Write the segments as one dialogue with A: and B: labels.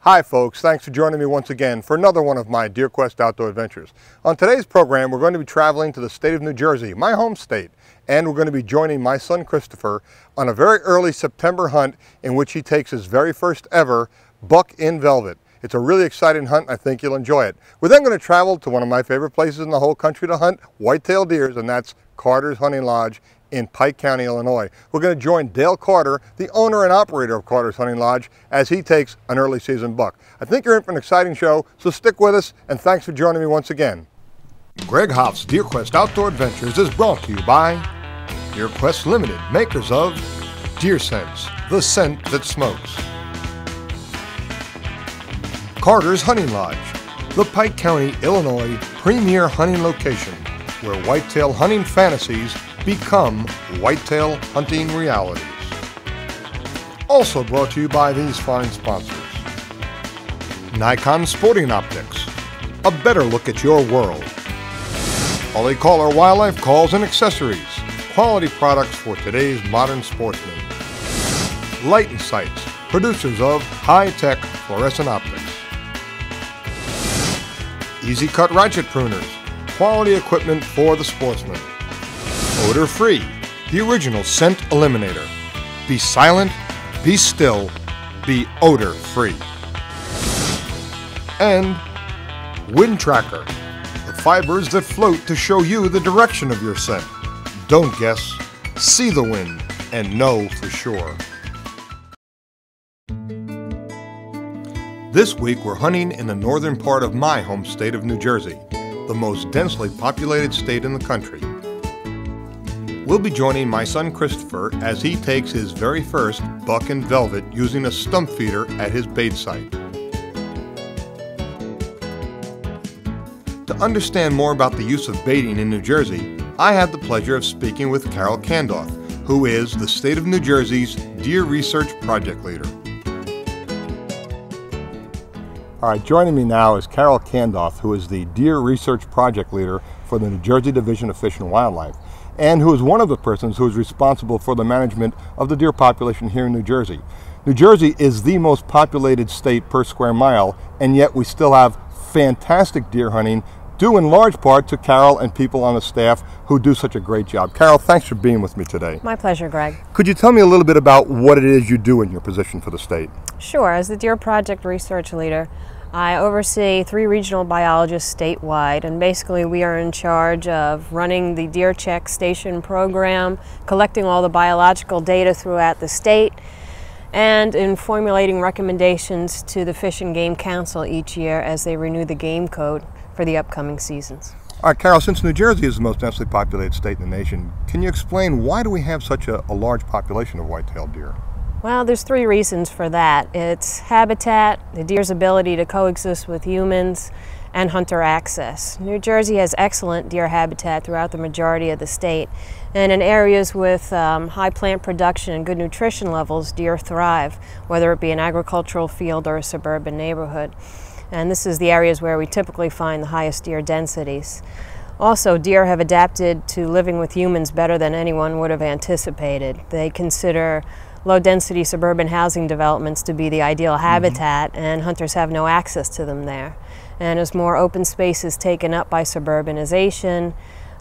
A: Hi folks, thanks for joining me once again for another one of my Deer Quest outdoor adventures. On today's program, we're going to be traveling to the state of New Jersey, my home state, and we're going to be joining my son Christopher on a very early September hunt in which he takes his very first ever buck in velvet. It's a really exciting hunt, and I think you'll enjoy it. We're then going to travel to one of my favorite places in the whole country to hunt white-tailed deers, and that's Carter's Hunting Lodge in Pike County, Illinois. We're going to join Dale Carter, the owner and operator of Carter's Hunting Lodge, as he takes an early season buck. I think you're in for an exciting show, so stick with us, and thanks for joining me once again. Greg Hopfs' Deer Quest Outdoor Adventures is brought to you by Deer Quest Limited, makers of Deer Sense, the scent that smokes. Carter's Hunting Lodge, the Pike County, Illinois premier hunting location where whitetail hunting fantasies become whitetail hunting realities. Also brought to you by these fine sponsors. Nikon Sporting Optics, a better look at your world. Ollie Caller Wildlife Calls and Accessories, quality products for today's modern sportsman. Light and Sights, producers of high-tech fluorescent optics. Easy Cut Ratchet Pruners, quality equipment for the sportsman. Odor Free, the original scent eliminator. Be silent, be still, be odor free. And Wind Tracker, the fibers that float to show you the direction of your scent. Don't guess, see the wind and know for sure. This week we're hunting in the northern part of my home state of New Jersey, the most densely populated state in the country. We'll be joining my son Christopher as he takes his very first buck in velvet using a stump feeder at his bait site. To understand more about the use of baiting in New Jersey, I had the pleasure of speaking with Carol Kandoff, who is the state of New Jersey's Deer Research Project Leader. All right, joining me now is Carol Kandoff, who is the Deer Research Project Leader for the New Jersey Division of Fish and Wildlife, and who is one of the persons who is responsible for the management of the deer population here in New Jersey. New Jersey is the most populated state per square mile, and yet we still have fantastic deer hunting, due in large part to Carol and people on the staff who do such a great job. Carol, thanks for being with me today.
B: My pleasure, Greg.
A: Could you tell me a little bit about what it is you do in your position for the state?
B: Sure. As the Deer Project Research Leader, I oversee 3 regional biologists statewide, and basically we are in charge of running the Deer Check Station program, collecting all the biological data throughout the state, and in formulating recommendations to the Fish and Game Council each year as they renew the game code for the upcoming seasons.
A: All right, Carol, since New Jersey is the most densely populated state in the nation, can you explain why do we have such a large population of white-tailed deer?
B: Well, there's 3 reasons for that. It's habitat, the deer's ability to coexist with humans, and hunter access. New Jersey has excellent deer habitat throughout the majority of the state, and in areas with high plant production and good nutrition levels, deer thrive, whether it be an agricultural field or a suburban neighborhood. And this is the areas where we typically find the highest deer densities. Also, deer have adapted to living with humans better than anyone would have anticipated. They consider low-density suburban housing developments to be the ideal habitat, and hunters have no access to them there. And as more open space is taken up by suburbanization,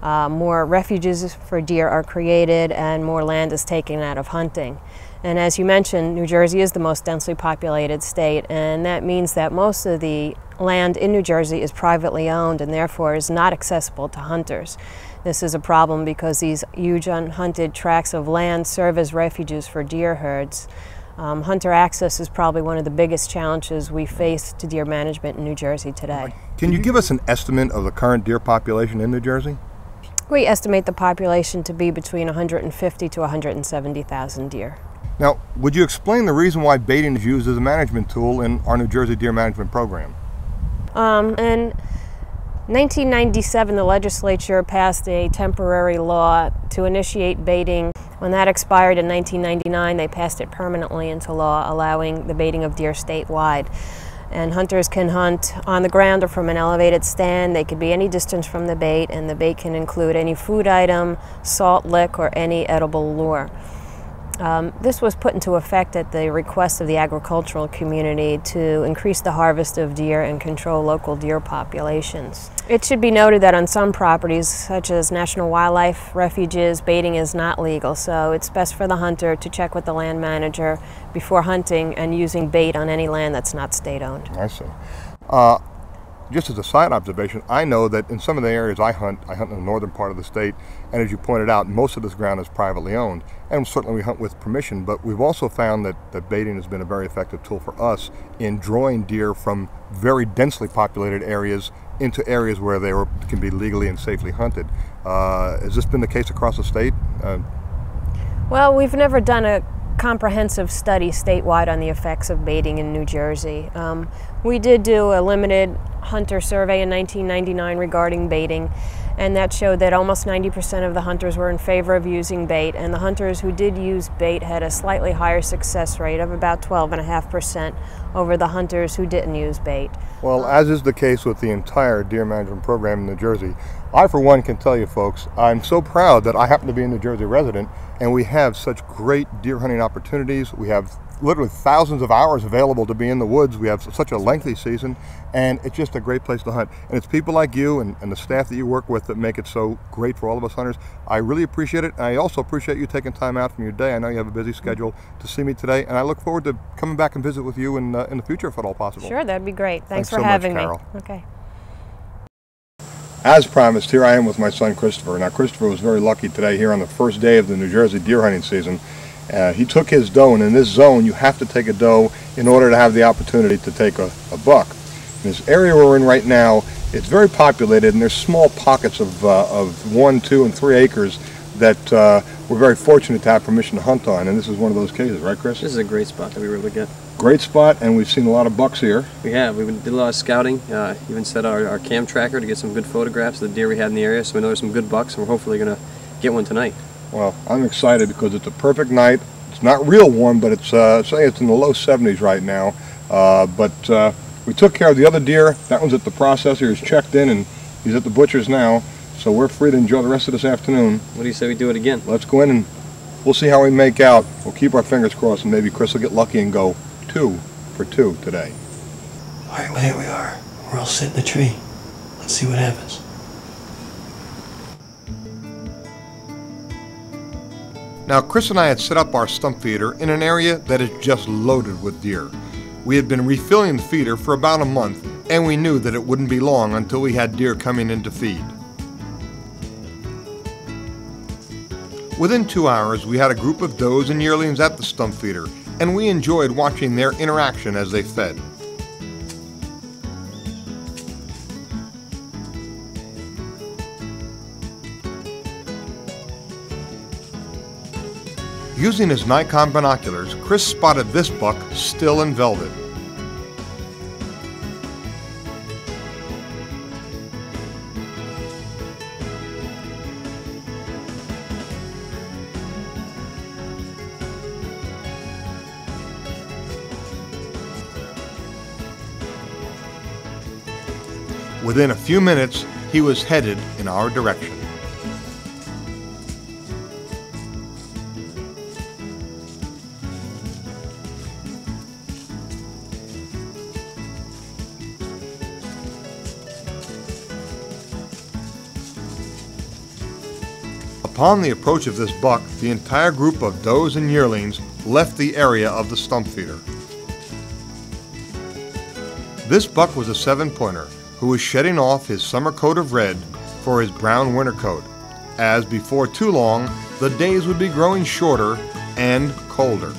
B: more refuges for deer are created and more land is taken out of hunting. And as you mentioned, New Jersey is the most densely populated state, and that means that most of the land in New Jersey is privately owned and therefore is not accessible to hunters. This is a problem because these huge unhunted tracts of land serve as refuges for deer herds. Hunter access is probably one of the biggest challenges we face to deer management in New Jersey today.
A: Can you give us an estimate of the current deer population in New Jersey?
B: We estimate the population to be between 150 to 170,000 deer.
A: Now, would you explain the reason why baiting is used as a management tool in our New Jersey Deer Management Program?
B: In 1997, the legislature passed a temporary law to initiate baiting. When that expired in 1999, they passed it permanently into law, allowing the baiting of deer statewide. And hunters can hunt on the ground or from an elevated stand. They could be any distance from the bait, and the bait can include any food item, salt lick, or any edible lure. This was put into effect at the request of the agricultural community to increase the harvest of deer and control local deer populations. It should be noted that on some properties, such as national wildlife refuges, baiting is not legal, so it's best for the hunter to check with the land manager before hunting and using bait on any land that's not state-owned.
A: I see. Just as a side observation, I know that in some of the areas I hunt in the northern part of the state, and as you pointed out, most of this ground is privately owned, and certainly we hunt with permission, but we've also found that baiting has been a very effective tool for us in drawing deer from very densely populated areas into areas where they can be legally and safely hunted. Has this been the case across the state?
B: Well, we've never done a comprehensive study statewide on the effects of baiting in New Jersey. We did do a limited hunter survey in 1999 regarding baiting, and that showed that almost 90% of the hunters were in favor of using bait, and the hunters who did use bait had a slightly higher success rate of about 12.5% over the hunters who didn't use bait.
A: Well, as is the case with the entire deer management program in New Jersey, I for one can tell you folks, I'm so proud that I happen to be a New Jersey resident, and we have such great deer hunting opportunities. We have literally thousands of hours available to be in the woods. We have such a lengthy season, and it's just a great place to hunt. And it's people like you and the staff that you work with that make it so great for all of us hunters. I really appreciate it, and I also appreciate you taking time out from your day. I know you have a busy schedule to see me today, and I look forward to coming back and visit with you in the future if at all possible.
B: Sure, that'd be great. Thanks for
A: so
B: having
A: much, Carol.
B: me. Okay.
A: As promised, here I am with my son Christopher. Now Christopher was very lucky today here on the first day of the New Jersey deer hunting season. He took his doe, and in this zone you have to take a doe in order to have the opportunity to take a buck. In this area we're in right now, it's very populated, and there's small pockets of 1, 2, and 3 acres that we're very fortunate to have permission to hunt on, and this is one of those cases, right Chris?
C: This is a great spot that we were able to get.
A: Great spot, and we've seen a lot of bucks here.
C: We have. We did a lot of scouting, even set our cam tracker to get some good photographs of the deer we had in the area, so we know there's some good bucks, and we're hopefully going to get one tonight.
A: Well, I'm excited because it's a perfect night. It's not real warm, but it's say it's in the low 70s right now. But we took care of the other deer. That one's at the processor. He's checked in, and he's at the butcher's now. So we're free to enjoy the rest of this afternoon.
C: What do you say we do it again?
A: Let's go in and we'll see how we make out. We'll keep our fingers crossed, and maybe Chris will get lucky and go 2 for 2 today.
D: All right, well, here we are. We're all sitting in the tree. Let's see what happens.
A: Now, Chris and I had set up our stump feeder in an area that is just loaded with deer. We had been refilling the feeder for about a month, and we knew that it wouldn't be long until we had deer coming in to feed. Within 2 hours, we had a group of does and yearlings at the stump feeder, and we enjoyed watching their interaction as they fed. Using his Nikon binoculars, Chris spotted this buck still in velvet. Within a few minutes, he was headed in our direction. Upon the approach of this buck, the entire group of does and yearlings left the area of the stump feeder. This buck was a 7-pointer who was shedding off his summer coat of red for his brown winter coat, as before too long the days would be growing shorter and colder.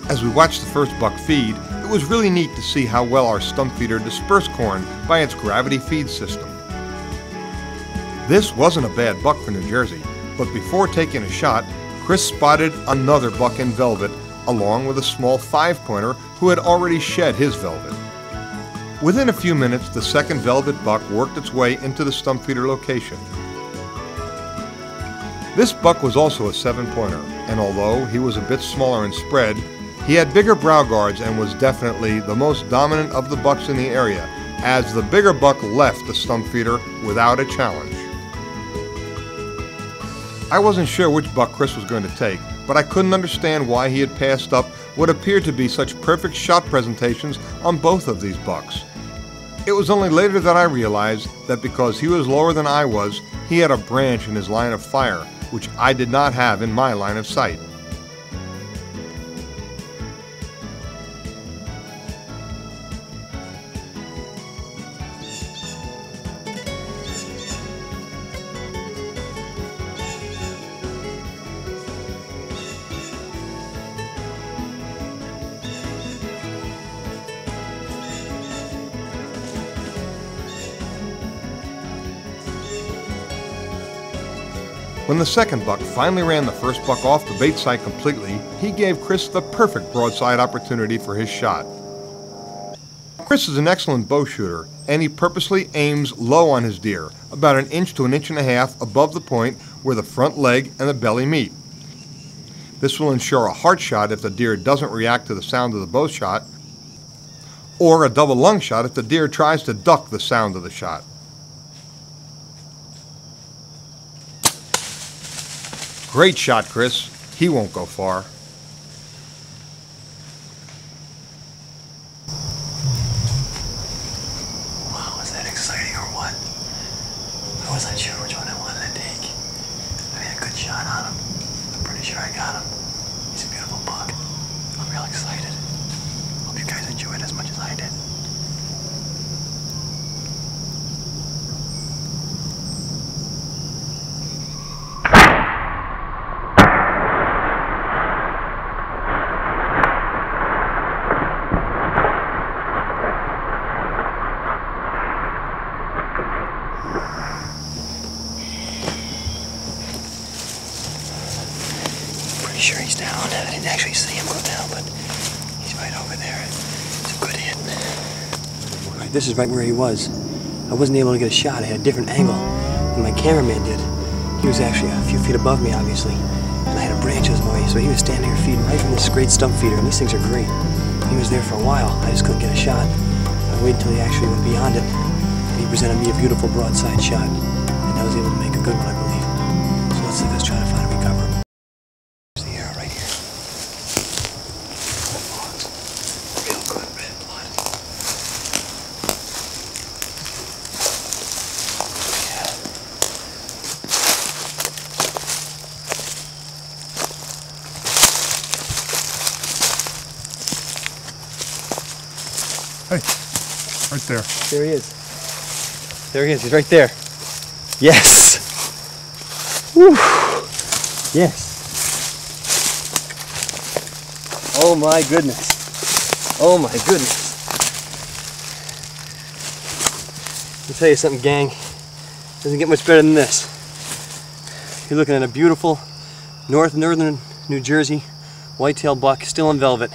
A: As we watched the first buck feed, it was really neat to see how well our stump feeder dispersed corn by its gravity feed system. This wasn't a bad buck for New Jersey, but before taking a shot, Chris spotted another buck in velvet along with a small 5-pointer who had already shed his velvet. Within a few minutes, the second velvet buck worked its way into the stump feeder location. This buck was also a 7-pointer, and although he was a bit smaller in spread, he had bigger brow guards and was definitely the most dominant of the bucks in the area, as the bigger buck left the stump feeder without a challenge. I wasn't sure which buck Chris was going to take, but I couldn't understand why he had passed up what appeared to be such perfect shot presentations on both of these bucks. It was only later that I realized that because he was lower than I was, he had a branch in his line of fire, which I did not have in my line of sight. When the second buck finally ran the first buck off the bait sight completely, he gave Chris the perfect broadside opportunity for his shot. Chris is an excellent bow shooter, and he purposely aims low on his deer, about 1 inch to 1.5 inches above the point where the front leg and the belly meet. This will ensure a heart shot if the deer doesn't react to the sound of the bow shot, or a double lung shot if the deer tries to duck the sound of the shot. Great shot, Chris. He won't go far.
D: Wow, was that exciting or what? I wasn't sure which one I wanted to take. I made a good shot on him. I'm pretty sure I got him. He's a beautiful buck. I'm real excited. Hope you guys enjoyed as much as I did. Sure he's down. I didn't actually see him go down, but he's right over there. It's a good hit.
C: This is right where he was. I wasn't able to get a shot. I had a different angle than my cameraman did. He was actually a few feet above me, obviously, and I had a branch in his way, so he was standing here feeding right from this great stump feeder, and these things are great. He was there for a while. I just couldn't get a shot. I waited until he actually went beyond it, and he presented me a beautiful broadside shot, and I was able to make a good one, I believe. So let's try to find a recover.
A: Hey, right there.
C: There he is. There he is. He's right there. Yes. Woo. Yes. Oh my goodness. Oh my goodness. I'll tell you something, gang. Doesn't get much better than this. You're looking at a beautiful northern New Jersey whitetail buck, still in velvet.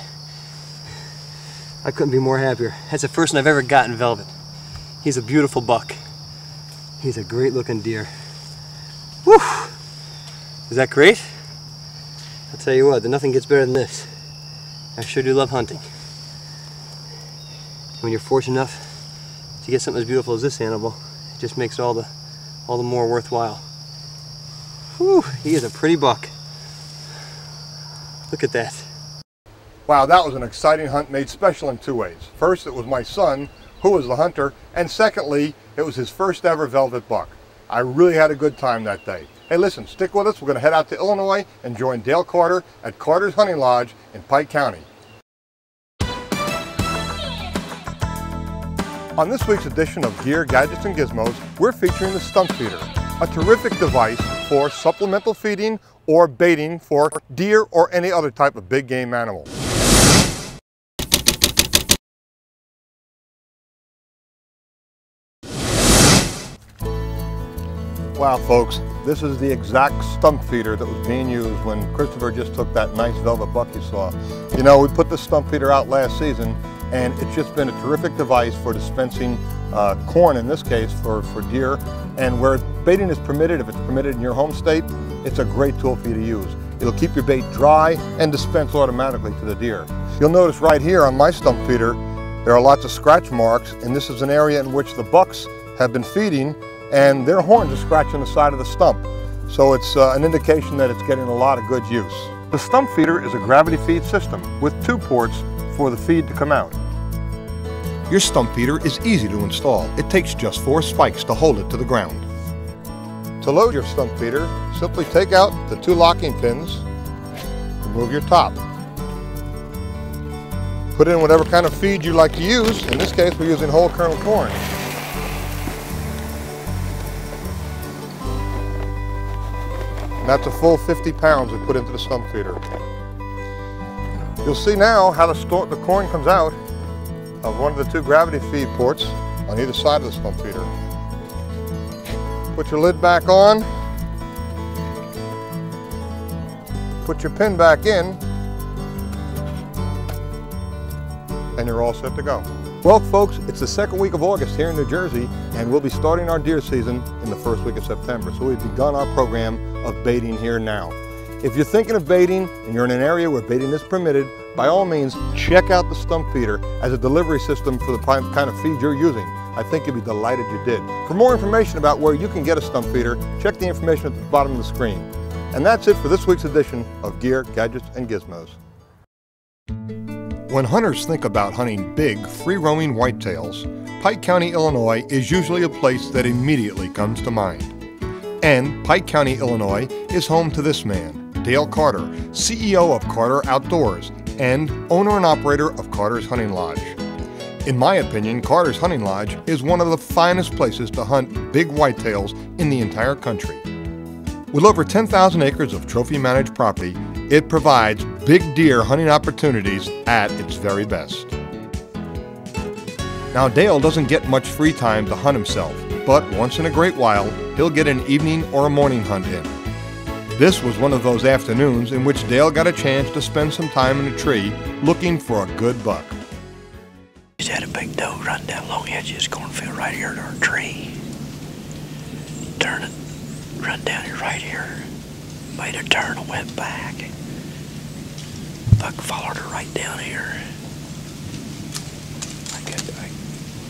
C: I couldn't be more happier. That's the first one I've ever gotten velvet. He's a beautiful buck. He's a great looking deer. Woo! Is that great? I'll tell you what, nothing gets better than this. I sure do love hunting. When you're fortunate enough to get something as beautiful as this animal, it just makes it all the more worthwhile. Whew, he is a pretty buck. Look at that.
A: Wow, that was an exciting hunt made special in 2 ways. First, it was my son, who was the hunter, and secondly, it was his first ever velvet buck. I really had a good time that day. Hey, listen, stick with us. We're going to head out to Illinois and join Dale Carter at Carter's Hunting Lodge in Pike County. On this week's edition of Gear, Gadgets, and Gizmos, we're featuring the stump feeder, a terrific device for supplemental feeding or baiting for deer or any other type of big game animal. Wow, folks, this is the exact stump feeder that was being used when Christopher just took that nice velvet buck you saw. You know, we put this stump feeder out last season, and it's just been a terrific device for dispensing corn, in this case, for deer. And where baiting is permitted, if it's permitted in your home state, it's a great tool for you to use. It'll keep your bait dry and dispense automatically to the deer. You'll notice right here on my stump feeder, There are lots of scratch marks, and this is an area in which the bucks have been feeding and their horns are scratching the side of the stump. So it's an indication that it's getting a lot of good use. The stump feeder is a gravity feed system with 2 ports for the feed to come out. Your stump feeder is easy to install. It takes just 4 spikes to hold it to the ground. To load your stump feeder, simply take out the 2 locking pins, remove your top. Put in whatever kind of feed you like to use. In this case, we're using whole kernel corn. And that's a full 50 pounds we put into the stump feeder. You'll see now how the corn comes out of one of the 2 gravity feed ports on either side of the stump feeder. Put your lid back on, put your pin back in, and you're all set to go. Well, folks, it's the 2nd week of August here in New Jersey, and we'll be starting our deer season in the 1st week of September. So we've begun our program of baiting here now. If you're thinking of baiting and you're in an area where baiting is permitted, by all means, check out the stump feeder as a delivery system for the kind of feed you're using. I think you'll be delighted you did. For more information about where you can get a stump feeder, check the information at the bottom of the screen. And that's it for this week's edition of Gear, Gadgets, and Gizmos. When hunters think about hunting big, free-roaming whitetails, Pike County, Illinois is usually a place that immediately comes to mind. And Pike County, Illinois is home to this man, Dale Carter, CEO of Carter Outdoors and owner and operator of Carter's Hunting Lodge. In my opinion, Carter's Hunting Lodge is one of the finest places to hunt big whitetails in the entire country. With over 10,000 acres of trophy-managed property, it provides big deer hunting opportunities at its very best. Now, Dale doesn't get much free time to hunt himself, but once in a great while, he'll get an evening or a morning hunt in. This was one of those afternoons in which Dale got a chance to spend some time in a tree looking for a good buck.
E: Just had a big doe run down along the edge of this cornfield right here to our tree. Turn it, run down here right here. Made a turn and went back. Buck followed her right down here.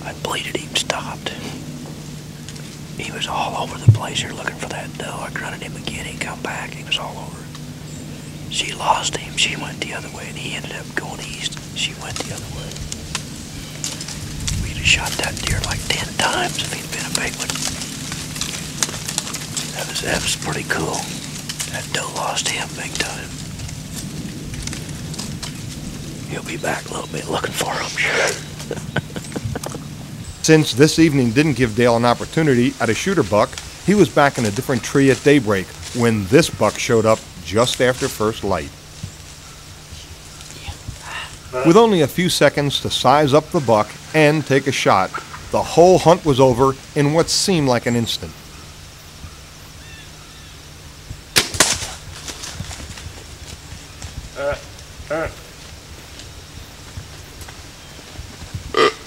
E: I bleated him, stopped. He was all over the place here looking for that doe. I grunted him again, he come back, he was all over. She lost him, she went the other way, and he ended up going east. She went the other way. We'd have shot that deer like 10 times if he'd been a big one. That was pretty cool. That doe lost him big time. He'll be back a little bit looking for him, sure.
A: Since this evening didn't give Dale an opportunity at a shooter buck, he was back in a different tree at daybreak when this buck showed up just after first light. With only a few seconds to size up the buck and take a shot, the whole hunt was over in what seemed like an instant.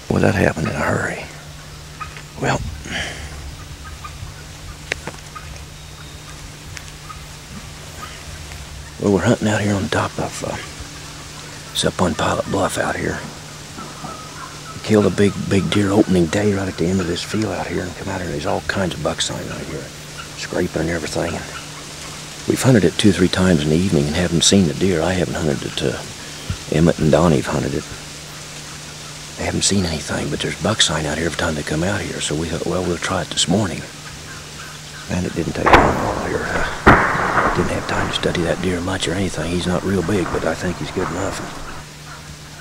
E: Well, that happened in a hurry. Well, we're hunting out here on top of, it's up on Pilot Bluff out here. We killed a big deer opening day right at the end of this field out here and come out here and there's all kinds of buck sign right here, scraping and everything. And we've hunted it 2 or 3 times in the evening and haven't seen the deer. I haven't hunted it, Emmett and Donnie have hunted it. I haven't seen anything, but there's buck sign out here every time they come out here, so we thought, well, we'll try it this morning. And it didn't take long out here. Didn't have time to study that deer much or anything. He's not real big, but I think he's good enough.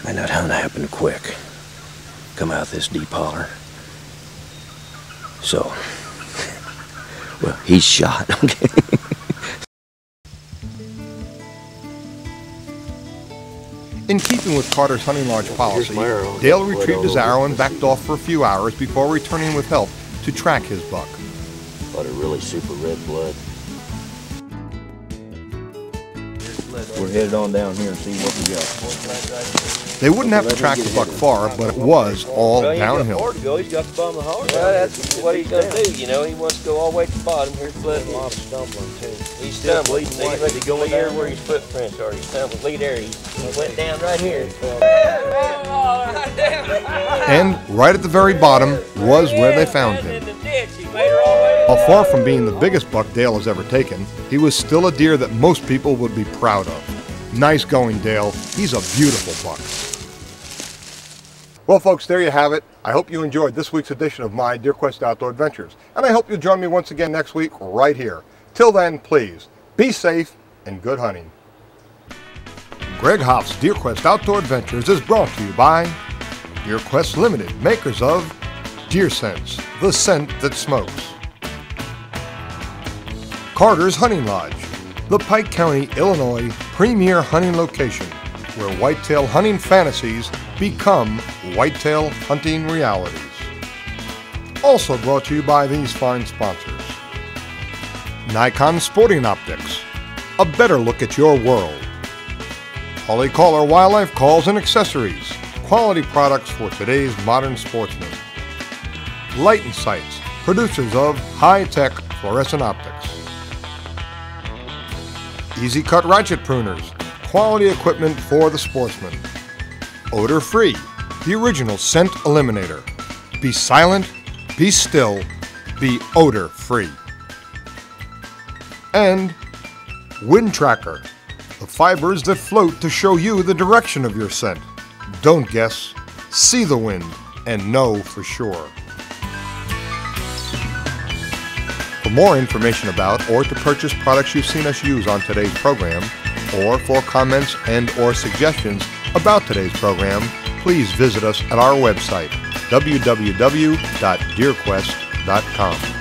E: And that hunt happened quick. Come out this deep holler. So, well, he's shot, okay?
A: In keeping with Carter's Hunting Lodge policy, Dale retrieved his arrow and backed off for a few hours before returning with help to track his buck.
E: But a really super red blood. we're headed on down here and see what we got.
A: They wouldn't have to track the buck far, but it was all downhill.
E: He's got the bottom of the horse.
F: Well, that's what he's going to do, you know. He wants to go all the way to the bottom. Here's flooding.
E: A lot of stumbling too.
F: He's stumbling. He's going there where his footprints are. He's stumbling. Look there. He went down right here.
A: And right at the very bottom was where they found him. While far from being the biggest buck Dale has ever taken, he was still a deer that most people would be proud of. Nice going, Dale. He's a beautiful buck. Well, folks, there you have it. I hope you enjoyed this week's edition of my Deer Quest Outdoor Adventures, and I hope you'll join me once again next week right here. Till then, please, be safe and good hunting. Greg Hopfs' Deer Quest Outdoor Adventures is brought to you by Deer Quest Limited, makers of Deer Sense, the scent that smokes. Carter's Hunting Lodge, the Pike County, Illinois premier hunting location where whitetail hunting fantasies become whitetail hunting realities. Also brought to you by these fine sponsors. Nikon Sporting Optics, a better look at your world. Holly Caller Wildlife Calls and Accessories, quality products for today's modern sportsman. Light and Sights, producers of high-tech fluorescent optics. Easy Cut Ratchet Pruners, quality equipment for the sportsman. Odor Free, the original scent eliminator. Be silent, be still, be odor free. And Wind Tracker, the fibers that float to show you the direction of your scent. Don't guess, see the wind and know for sure. For more information about or to purchase products you've seen us use on today's program, or for comments and or suggestions about today's program, please visit us at our website, www.deerquest.com.